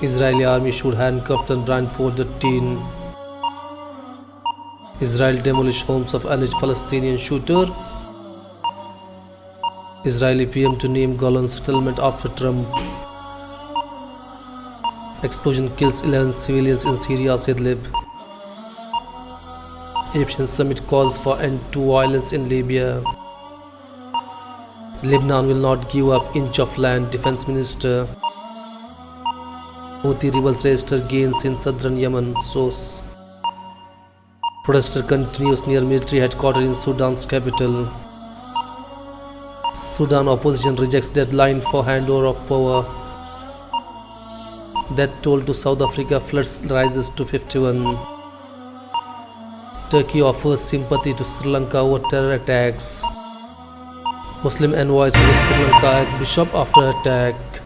Israeli army shoot handcuffed and blindfolded teen. Israel demolish homes of alleged Palestinian shooter. Israeli PM to name Golan settlement after Trump. Explosion kills 11 civilians in Syria's Idlib. Egyptian summit calls for end to violence in Libya. Lebanon will not give up inch of land, Defense Minister. Houthi rebels register gains in southern Yemen, source. Protester continues near military headquarters in Sudan's capital. Sudan opposition rejects deadline for handover of power. Death toll to South Africa floods rises to 51. Turkey offers sympathy to Sri Lanka over terror attacks. Muslim envoys visit Sri Lanka Bishop after attack.